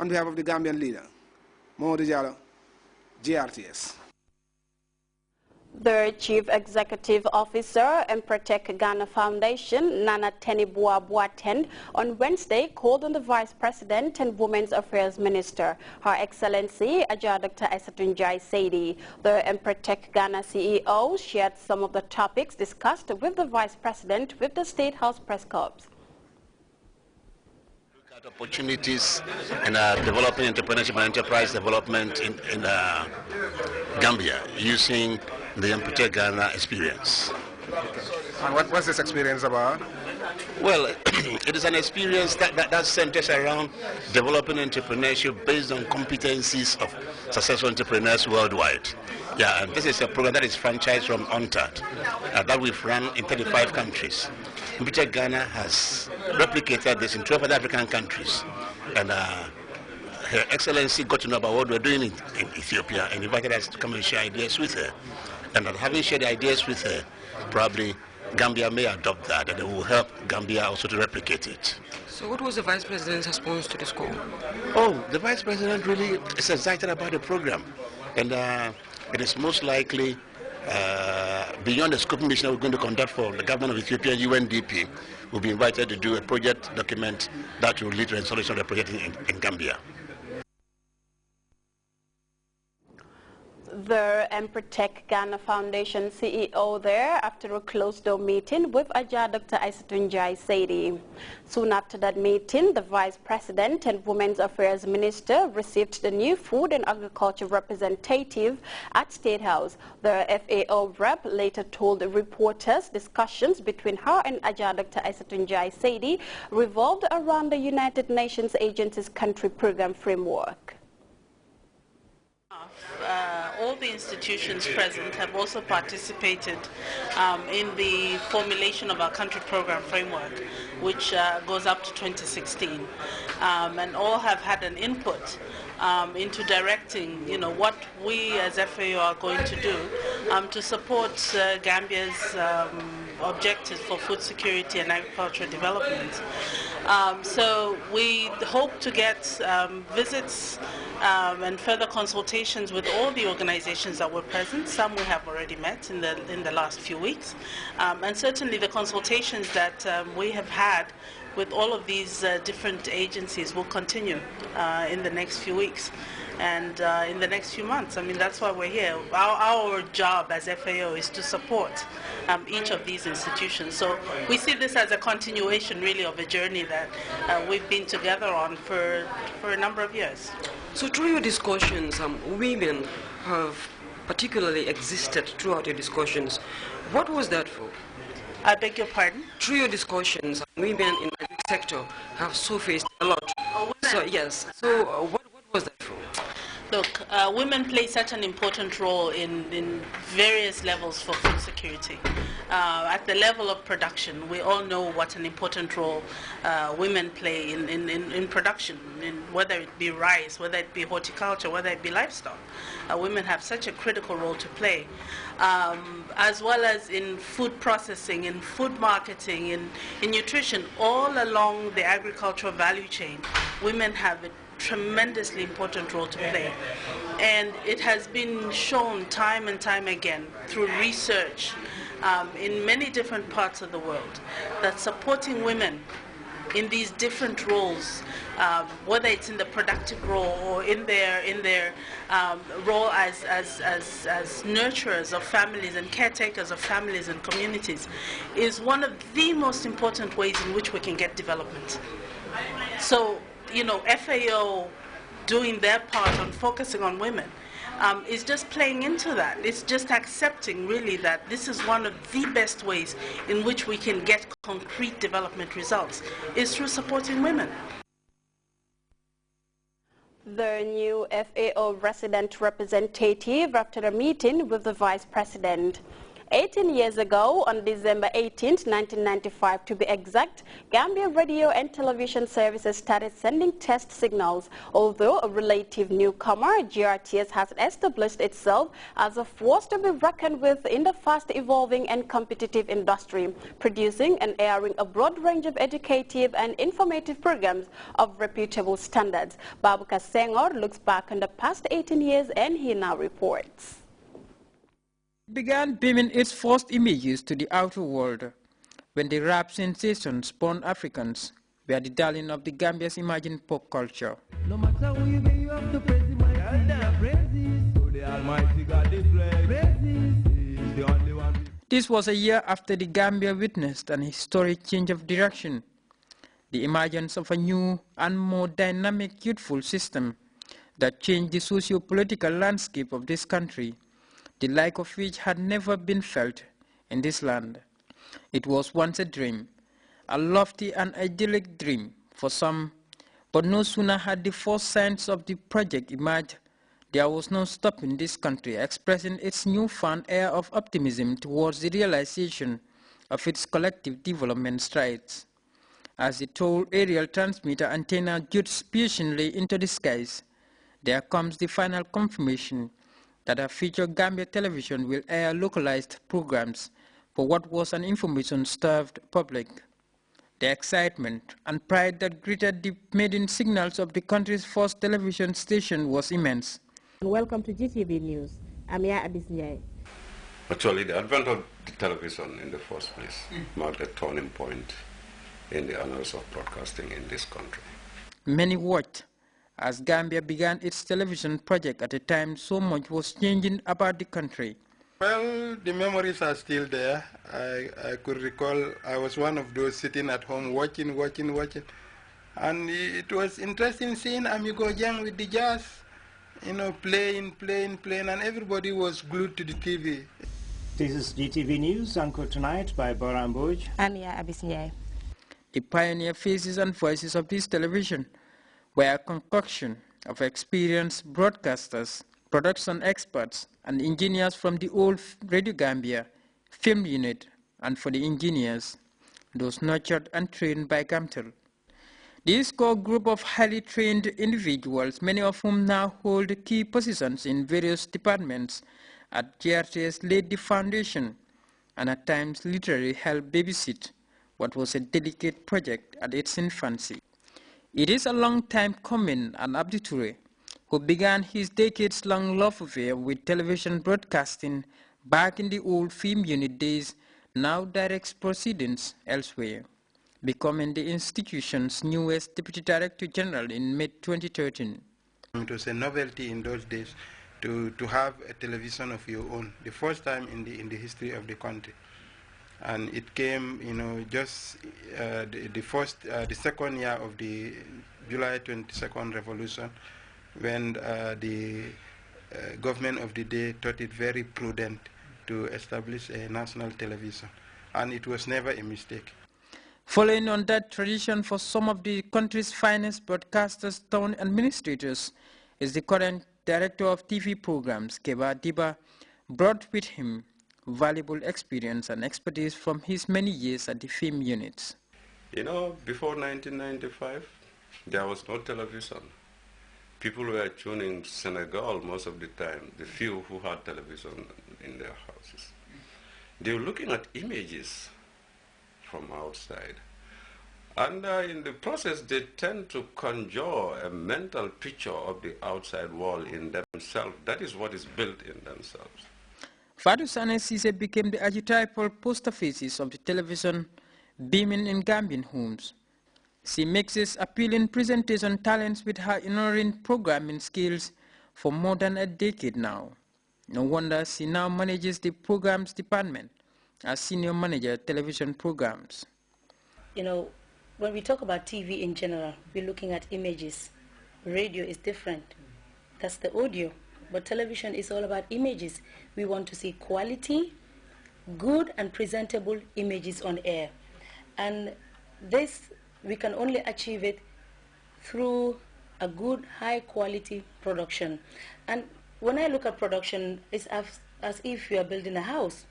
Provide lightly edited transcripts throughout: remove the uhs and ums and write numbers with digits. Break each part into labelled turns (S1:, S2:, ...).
S1: On behalf of the Gambian leader, Mamadou Diallo, Grts.
S2: The Chief Executive Officer and Protect Ghana Foundation, Nana Tenibua Boateng, on Wednesday called on the Vice President and Women's Affairs Minister, Her Excellency Ajah Dr. Isatunjai Saidi. The Protect Ghana CEO shared some of the topics discussed with the Vice President with the State House Press Corps.
S3: Opportunities in developing entrepreneurship and enterprise development in Gambia using the Protect Ghana experience.
S1: And what's this experience about?
S3: Well, it is an experience that centers around developing entrepreneurship based on competencies of successful entrepreneurs worldwide. Yeah, and this is a program that is franchised from UNTAD that we've run in 35 countries. Protect Ghana has replicated this in 12 other African countries. And Her Excellency got to know about what we're doing in Ethiopia and invited us to come and share ideas with her. And having shared ideas with her, probably Gambia may adopt that, and it will help Gambia also to replicate it.
S4: So what was the Vice President's response to this call?
S3: Oh, the Vice President really is excited about the program. And it is most likely beyond the scoping mission we're going to conduct for the government of Ethiopia, UNDP, will be invited to do a project document that will lead to the installation of the project in Gambia.
S2: The Protect Ghana Foundation CEO there after a closed-door meeting with Ajah Dr. Isatunjai Saidi. Soon after that meeting, the Vice President and Women's Affairs Minister received the new Food and Agriculture representative at State House. The FAO rep later told reporters discussions between her and Ajah Dr. Isatunjai Saidi revolved around the United Nations Agency's country program framework.
S5: All the institutions present have also participated in the formulation of our country program framework, which goes up to 2016, and all have had an input into directing, what we as FAO are going to do to support Gambia's objectives for food security and agricultural development. So we hope to get visits and further consultations with all the organizations that were present. Some we have already met in the last few weeks, and certainly the consultations that we have had with all of these different agencies will continue in the next few weeks and in the next few months. I mean, that's why we're here. Our job as FAO is to support each of these institutions. So we see this as a continuation, really, of a journey that we've been together on for a number of years.
S4: So through your discussions, women have particularly existed throughout your discussions. What was that for?
S5: I beg your pardon?
S4: Through your discussions, women in the sector have surfaced a lot. So yes, so what was that for?
S5: Look, women play such an important role in various levels for food security. At the level of production, we all know what an important role women play in production, whether it be rice, whether it be horticulture, whether it be livestock. Women have such a critical role to play, as well as in food processing, in food marketing, in nutrition, all along the agricultural value chain. Women have a tremendously important role to play, and it has been shown time and time again through research in many different parts of the world that supporting women in these different roles, whether it's in the productive role or in their role as nurturers of families and caretakers of families and communities, is one of the most important ways in which we can get development. So, FAO doing their part on focusing on women is just playing into that. It's just accepting, really, that this is one of the best ways in which we can get concrete development results, is through supporting women.
S2: The new FAO resident representative after a meeting with the Vice President. 18 years ago, on December 18, 1995 to be exact, Gambia Radio and Television Services started sending test signals. Although a relative newcomer, GRTS has established itself as a force to be reckoned with in the fast-evolving and competitive industry, producing and airing a broad range of educative and informative programs of reputable standards. Babuka Senghor looks back on the past 18 years and he now reports.
S6: Began beaming its first images to the outer world when the rap sensation Spawn Africans were the darling of the Gambia's imagined pop culture. No matter who you may you have to praise him, praises. So the Almighty God they praises. The only one. This was a year after the Gambia witnessed an historic change of direction, the emergence of a new and more dynamic youthful system that changed the socio-political landscape of this country, the like of which had never been felt in this land. It was once a dream, a lofty and idyllic dream for some, but no sooner had the first signs of the project emerged, there was no stopping this country expressing its newfound air of optimism towards the realization of its collective development strides. As the tall aerial transmitter antenna jutes patiently into the skies, there comes the final confirmation that a future Gambia television will air localized programs for what was an information-starved public. The excitement and pride that greeted the maiden signals of the country's first television station was immense.
S7: Welcome to GTV News. I'm Yaya Abisnyai.
S8: Actually, the advent of the television in the first place marked a turning point in the annals of broadcasting in this country.
S6: Many watched as Gambia began its television project at a time so much was changing about the country.
S9: Well, the memories are still there. I could recall I was one of those sitting at home watching. And it was interesting seeing Amigo Jang with the jazz, you know, playing, and everybody was glued to the TV.
S10: This is GTV News, anchored tonight by Boran Boj.
S7: I'm Yaya Abisnyai.
S6: The pioneer faces and voices of this television were a concoction of experienced broadcasters, production experts, and engineers from the old Radio Gambia film unit, and for the engineers, those nurtured and trained by Gamtel. This core group of highly trained individuals, many of whom now hold key positions in various departments at GRTS, laid the foundation and at times literally helped babysit what was a delicate project at its infancy. It is a long time coming, and Abdi Toure, who began his decades-long love affair with television broadcasting back in the old film unit days, now directs proceedings elsewhere, becoming the institution's newest Deputy Director General in mid-2013.
S9: It was a novelty in those days to have a television of your own, the first time in the history of the country. And it came, you know, just the second year of the July 22nd revolution, when the government of the day thought it very prudent to establish a national television. And it was never a mistake.
S6: Following on that tradition for some of the country's finest broadcasters, town administrators, is the current director of TV programs, Keba Diba, brought with him valuable experience and expertise from his many years at the film units.
S8: You know, before 1995, there was no television. People were tuning Senegal most of the time, the few who had television in their houses. They were looking at images from outside. And in the process, they tend to conjure a mental picture of the outside world in themselves. That is what is built in themselves.
S6: Fadu Sane Sise became the archetypal poster faces of the television beaming in Gambian homes. She mixes appealing presentation talents with her enduring programming skills for more than a decade now. No wonder she now manages the programs department as senior manager television programs.
S11: You know, when we talk about TV in general, we're looking at images. Radio is different. That's the audio. But television is all about images. We want to see quality, good and presentable images on air. And this, we can only achieve it through a good, high-quality production. And when I look at production, it's as if you are building a house.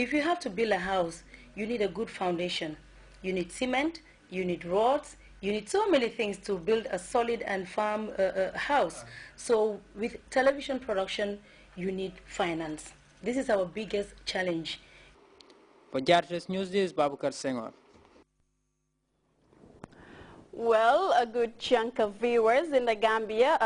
S11: If you have to build a house, you need a good foundation. You need cement, you need rods, you need so many things to build a solid and firm house. So with television production, you need finance. This is our biggest challenge.
S6: For Grts News, this is Babukar Senghor.
S2: Well, a good chunk of viewers in the Gambia